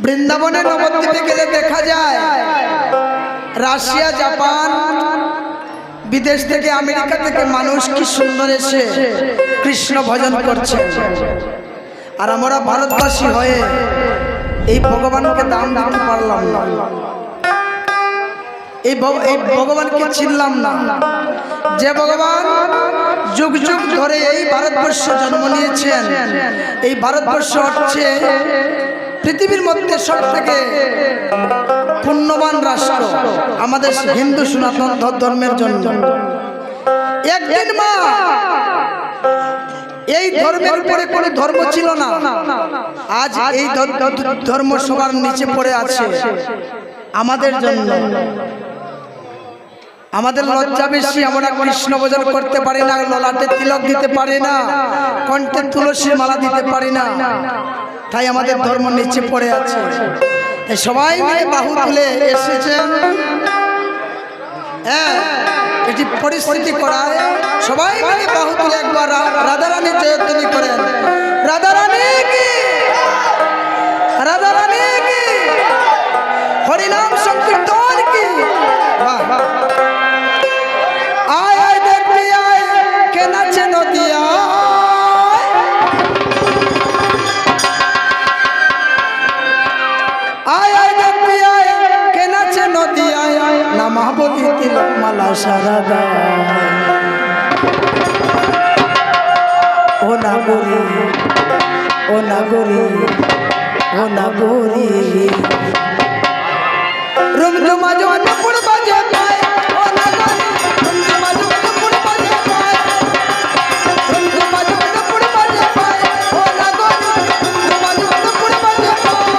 বৃন্দাবনে নবদ্বীপে গেলে দেখা যায় রাশিয়া, জাপান, বিদেশ থেকে, আমেরিকা থেকে মানুষ কি সুন্দর এসে কৃষ্ণ ভজন করছে। আর আমরা ভারতবাসী হয়ে এই ভগবানকে দাম দিতে পারলাম না, এই ভগবানকে চিনলাম না। যে ভগবান যুগ যুগ ধরে এই ভারতবর্ষে জন্ম নিয়েছেন, এই ভারতবর্ষ হচ্ছে পৃথিবীর মধ্যে সব থেকে পুণ্যবান রাষ্ট্র আমাদের হিন্দু সনাতন ধর্মের জন্য। একদিন মা এই ধর্মের উপরে কোনো ধর্ম ছিল না, আজ এই ধর্ম সবার নিচে পড়ে আছে আমাদের জন্য। আমাদের লজ্জা বেশি, আমরা কৃষ্ণ ভজন করতে পারি না, ললাটে তিলক দিতে পারি না, কণ্ঠে তুলসী মালা দিতে পারি না, তাই আমাদের ধর্ম নিচে পড়ে আছে। সবাই মিলে বাহু তুলে এসেছেন, হ্যাঁ এটি পরিস্থিতি করায় সবাই মিলে বাহু তুলে একবার রাধারানী জয়ধ্বনি করেন। রাধারানী কি, রাধারানী কি, হরিনাম সংকীর্তন কি। বাহ বাহ। আয় আয় দেখবি আয় কে নাচে নদিয়া, আয় আয় দেখবি আয় কে নাচে নদিয়া, নামা বলি তিলক মালা সারাদা। ও নাগরী, ও নাগরী, ও নাগরী, রুমঝুমা জোয়ান পুর বাজে পায়, ও নাগরী, রুমঝুমা জোয়ান পুর বাজে পায়, রুমঝুমা জোয়ান পুর বাজে পায়, ও নাগরী, রুমঝুমা জোয়ান পুর বাজে পায়।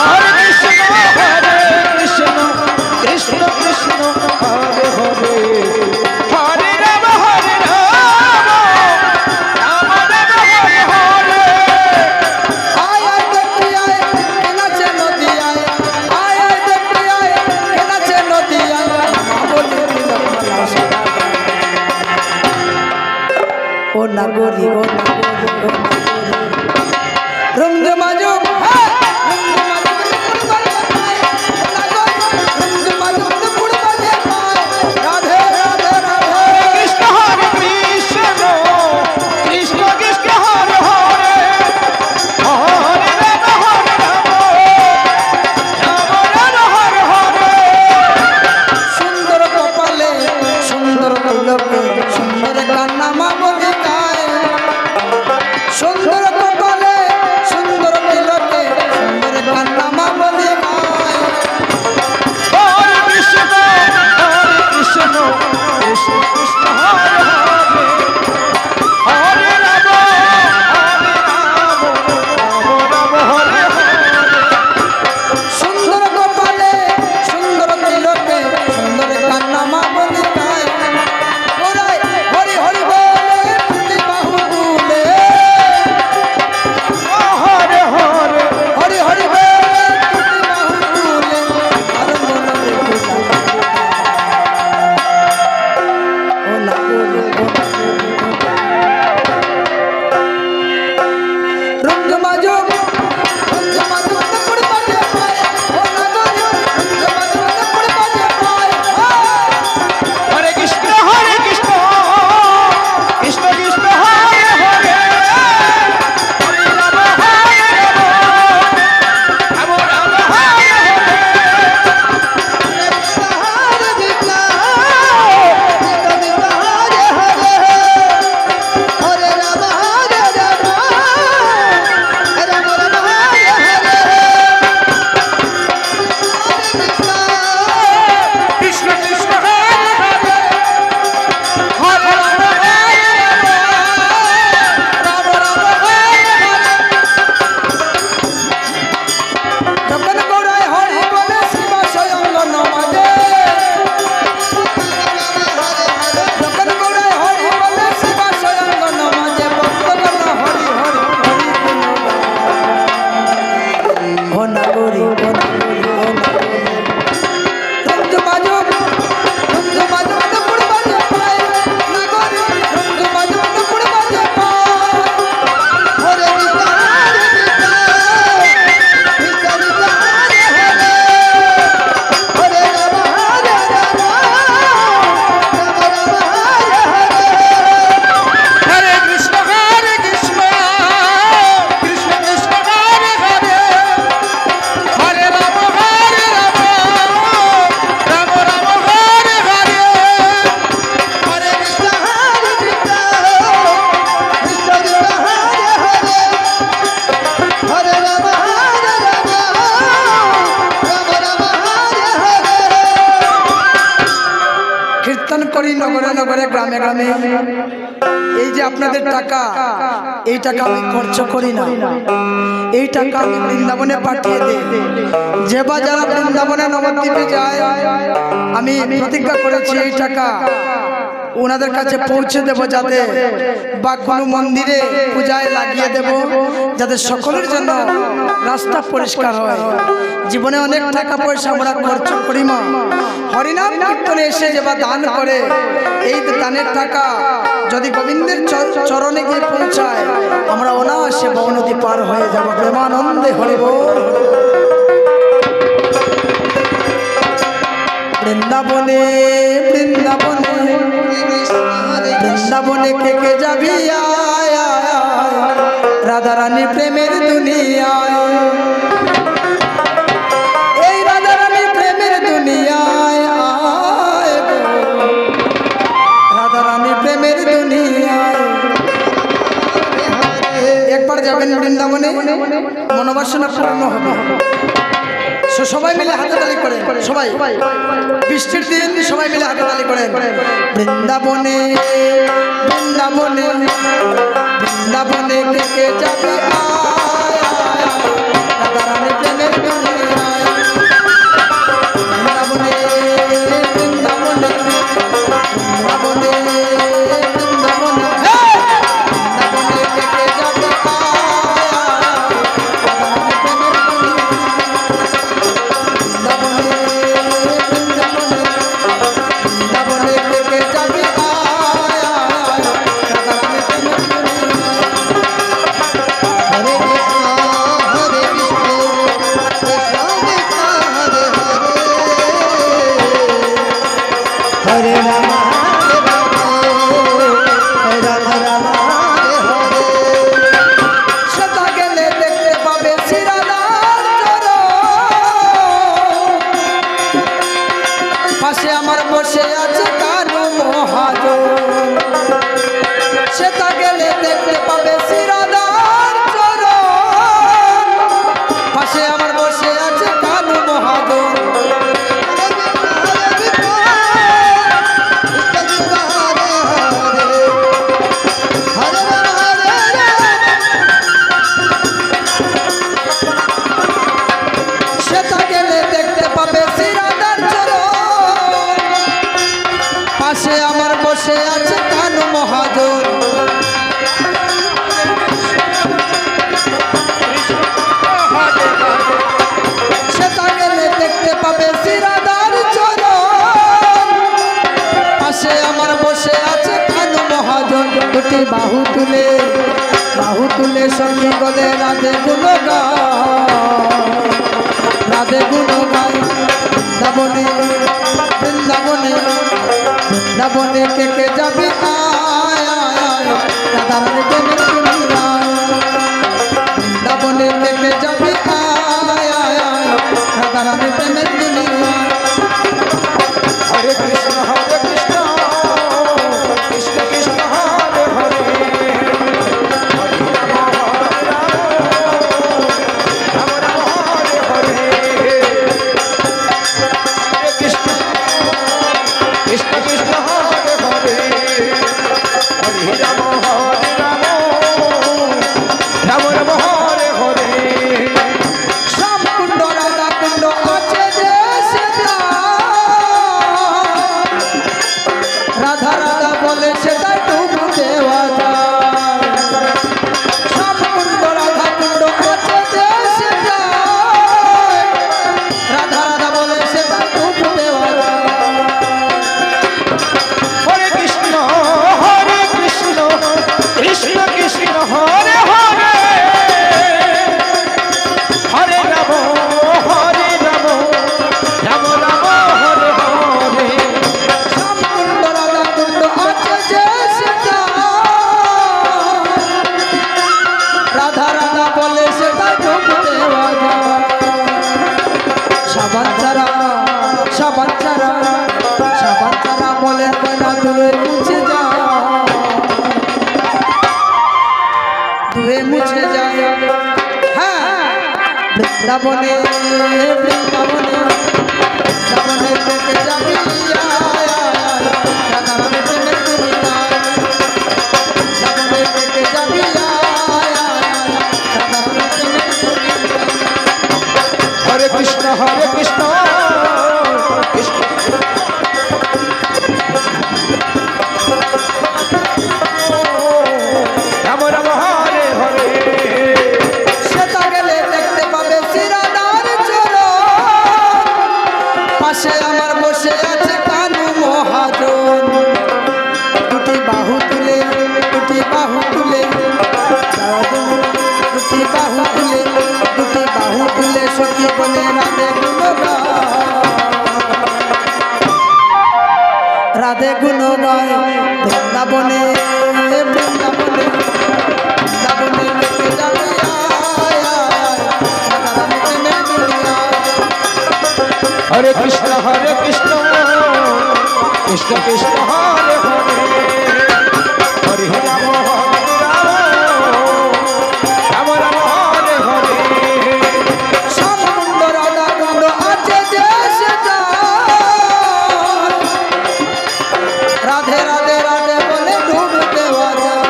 হরে কৃষ্ণ কৃষ্ণ কৃষ্ণ হরে হরে, হরে রাম রাম রাম হরে হরে। আয় আয় দেখবি আয় কে নাচে নদিয়ায়, আয় আয় দেখবি আয় কে নাচে নগরে গ্রামে গ্রামে এই যে আপনাদের টাকা, এই টাকা আমি খরচ করি না, এই টাকা আমি বৃন্দাবনে পাঠিয়ে দিই। যে বা যারা বৃন্দাবনে নবদ্বীপে যায়, আমি প্রতিজ্ঞা করেছি এই টাকা ওনাদের কাছে পৌঁছে দেব, যাতে বা কোনো মন্দিরে পূজায় লাগিয়ে দেব, যাতে সকলের জন্য রাস্তা পরিষ্কার হয়। জীবনে অনেক টাকা পয়সা আমরা খরচ করি, মা হরিনাম কীর্তনে এসে যে বা দান করে, এই দানের টাকা যদি গোবিন্দের চরণে গিয়ে পৌঁছায়, আমরা অনায়াসে বনদী পার হয়ে যাব। প্রেমানন্দে হরি বল। বৃন্দাবনে বৃন্দাবনে বৃন্দাবনে কে কে যাবি আয় আয়, রাধা রানী প্রেমের দুনিয়ায়, এই রাধা রানী প্রেমের দুনিয়ায় আয় গো, রাধা রানী প্রেমের দুনিয়ায়। একবার যাবেন বৃন্দাবনে, মনোবাসনা পূর্ণ হবে। সবাই মিলে হাততালি করেন, সবাই বৃষ্টির দিন সবাই মিলে হাততালি করেন। বৃন্দাবনে বৃন্দাবনে বৃন্দাবনে কে কে যাবে আয় আয়, রাধা রানী প্রেমের দুনিয়ায়। বৃন্দাবনে বৃন্দাবনে বৃন্দাবনে বৃন্দাবনে বৃন্দাবনে কে কে যাবে আয় আয়, রাধা রানী প্রেমের পাশে আমার বসে আছে কানু মহাজন, সেটা গেলে দেখতে পাবে শ্রীরাধার চরণ। পাশে আমার বসে আছে কানু মহাজন, সেটা গেলে দেখতে পাবে শ্রীরাধার চরণ। পাশে আমার বসে আছে কানু মহাজন, সেটা গেলে দেখতে পাবে শ্রীরাধার চরণ। পাশে আমার বসে আছে কানু মহাজন, দুটি বাহু তুলে সঙ্গী গলে রাধে গুণ গায়, রাধে গুণ গায়। বৃন্দাবনে বৃন্দাবনে বৃন্দাবনে কে কে যাবে আয় আয় আয়, রাধা রানী প্রেমের দুনিয়ায়। বৃন্দাবনে কে কে যাবে আয় আয় আয়, রাধা রানী প্রেমের দুনিয়ায়। হরে কৃষ্ণ কৃষ্ণ কৃষ্ণ হরে হরে, হরে রাম রাম রাম হরে হরে, হরে কৃষ্ণ কৃষ্ণ কৃষ্ণ হরে হরে, হরে রাম রাম রাম হরে হরে। শ্যামকুণ্ড রাধা কুণ্ড আছে যে সেটা, রাধা রাধা বলে সেটা ডুব দেওয়া যায়। শ্যামকুণ্ড রাধা কুণ্ড আছে যে সেটা, রাধা রাধা বলে সেটা ডুব দেওয়া যায়। হরে কৃষ্ণ কৃষ্ণ কৃষ্ণ হরে হরে, হরে রাম রাম রাম হরে হরে। শ্যামকুণ্ড রাধা কুণ্ড আছে যে সেটা, রাধা রাধা বলে সেটা ডুব দেওয়া যায়। সাবান ছাড়া বলে না দূরে মুছে যায়, দূরে মুছে যায়। হ্যাঁ, বৃন্দাবনে বৃন্দাবনে বৃন্দাবনে থেকে যাবি আয় আয় আয়, রাধা রানী প্রেমে হরে কৃষ্ণ কৃষ্ণ রাম রাম হরে হরে সেটা গেলে দেখতে পাবে শ্রীরাধার চরণ, পাশে আমার বসে আছে কানু মহাজন। দুটি বাহু তুলে দুটি বাহু তুলে দুটি বাহু তুলে দুটি বাহু তুলে সখী বলে রাধে গুণগান, রাধে গুণগান বৃন্দাবনে বৃন্দাবনে বৃন্দাবনে লেকে যাবে আয়, আয়, রাধারানী প্রেমে দুনিয়া। হরে কৃষ্ণ কৃষ্ণ কৃষ্ণ হরে হরে হরে রাম রাম রাম হরে হরে শ্যামকুণ্ড রাধাকুণ্ড আছে যে সেটা, রাধে রাধে রাধে বলে ডুব দেওয়া যায়।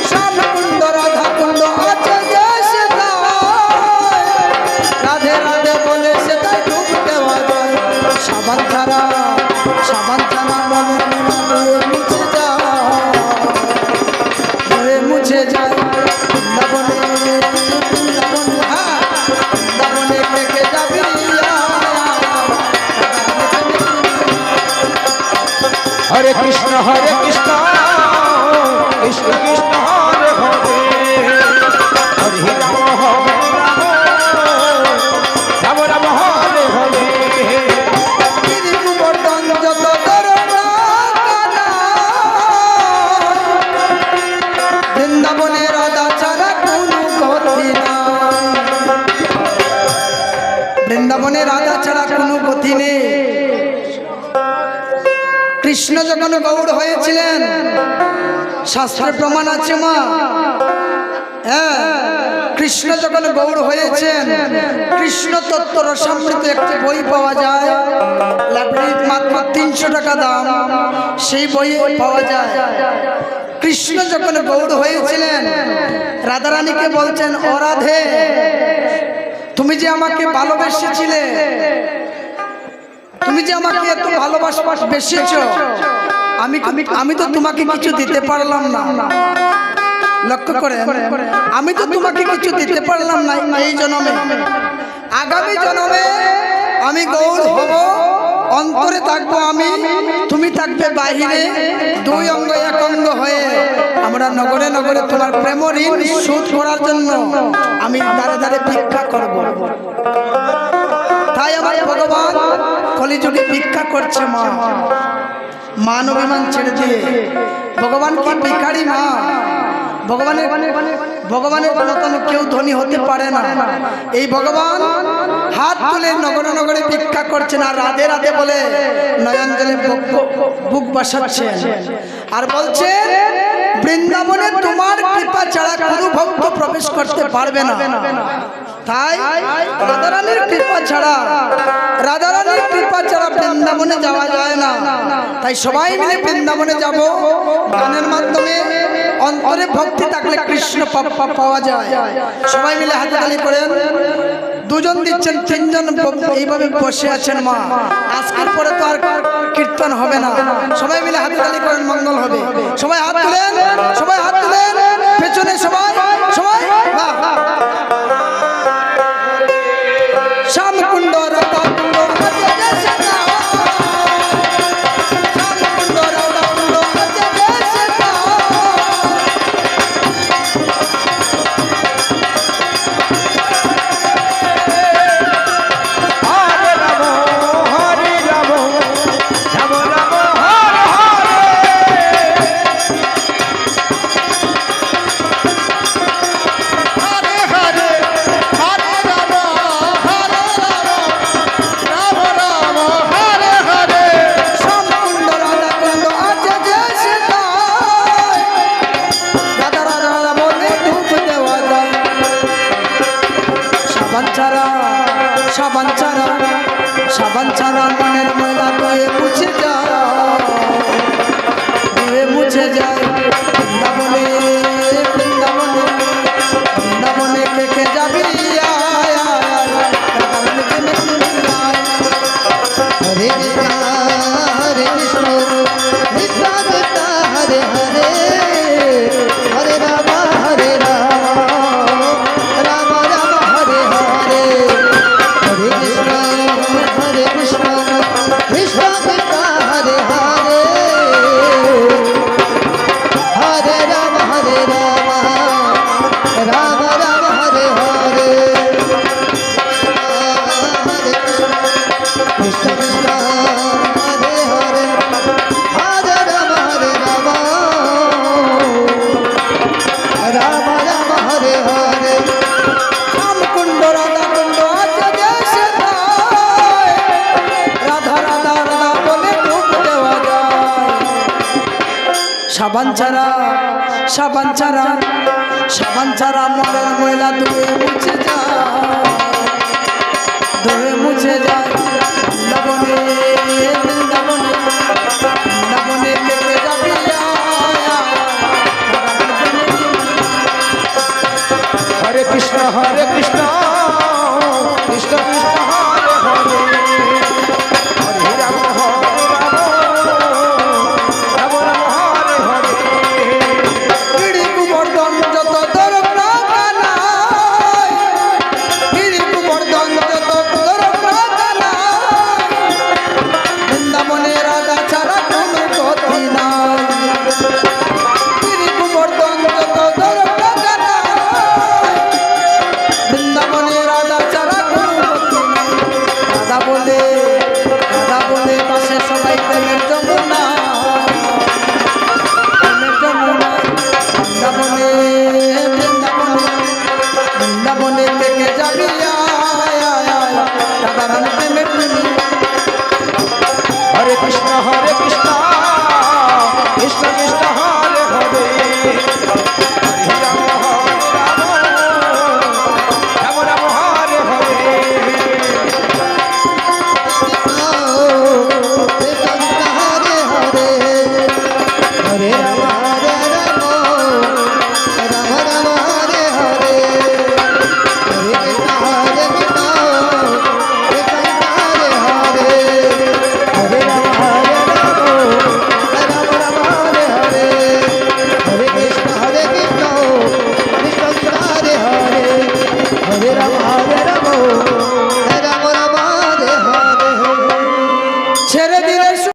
শ্যামকুণ্ড রাধাকুণ্ড আছে যে সেটা, রাধে রাধে বলে সেটাই ডুব দেওয়া যায়। সাবান ছাড়া মনে ধুয়ে মুছে যায়, ধুয়ে মুছে যায়। বৃন্দাবনে বৃন্দাবনে হ্যাঁ বৃন্দাবনে থেকে যাবি হরে কৃষ্ণ কৃষ্ণ কৃষ্ণ কৃষ্ণ হরে হরে হরে রাম রাম রাম হরে হরে গোবর্ধন যত বৃন্দাবনে রাধা ছাড়া কোনো গতি নাই, বৃন্দাবনে রাধা ছাড়া কোনো গতি নেই। কৃষ্ণ যখন গৌড় হয়েছিলেন শাস্ত্রের প্রমাণ আছে মা, হ্যাঁ কৃষ্ণ যখন গৌড় হয়েছেন কৃষ্ণ তত্ত্ব রসামৃত একটি বই পাওয়া যায়, লাইব্রেরির মাত্র 300 টাকা দাম, সেই বই পাওয়া যায়। কৃষ্ণ যখন গৌড় হয়েছিলেন রাধারানীকে বলছেন, ও রাধে তুমি যে আমাকে ভালোবেসেছিলে, তুমি যে আমাকে এত ভালোবাসেছ, আমি তো তোমাকে কিছু দিতে পারলাম না। লক্ষ্য করে আমি তো তোমাকে কিছু দিতে পারলাম না এই জন্মে, আগামী জন্মে আমি গৌর হব, অন্তরে থাকবো আমি, তুমি থাকবে বাহিরে, দুই অঙ্গ এক অঙ্গ হয়ে আমরা নগরে নগরে তোমার প্রেম ঋণ শোধ করার জন্য আমি দাঁড়ে দাঁড়ে ভিক্ষা করব। তাই আমার ভগবান কলিযুগে ভিক্ষা করছে মা, মান অভিমান ছেড়ে দিয়ে। ভগবান কি ভিখারি মা? ভগবানের মতন কেউ ধনী হতে পারে না। এই ভগবান হাত তুলে নগরে নগরে ভিক্ষা করছেন, আর রাধে রাধে বলে নয়ন জলে বুক বাসাচ্ছেন, আর বলছেন বৃন্দাবনে তোমার কৃপা ছাড়া কোনো ভক্ত প্রবেশ করতে পারবে না। তাই রাধারানীর কৃপা ছাড়া বৃন্দাবনে যাওয়া যায় না। তাই সবাই মিলে বৃন্দাবনে যাব, গানের মাধ্যমে অন্তরে ভক্তি থাকলে কৃষ্ণ পাওয়া যায়। সবাই মিলে হাততালি করেন। দুজন দিচ্ছেন, তিনজন এইভাবে বসে আছেন মা। আজকের পরে তো আর কীর্তন হবে না, সবাই মিলে হাততালি করেন, মঙ্গল হবে। সবাই হাত তুলেন, সবাই হাত তুলেন, পেছনে সবাই সবাই শ্যামকুণ্ড রাধাকুণ্ড সাবান ছাড়া মনের ময়লা ধুয়ে মুছে যায়। বৃন্দাবনে বৃন্দাবনে বৃন্দাবনে কে যাবি, সাবান ছাড়া মনের ময়লা ধুয়ে মুছে যায়, ধুয়ে মুছে যায়। বৃন্দাবনে বৃন্দাবনে বৃন্দাবনে থেকে যাবি হরে কৃষ্ণ কৃষ্ণ কৃষ্ণ হরে হরে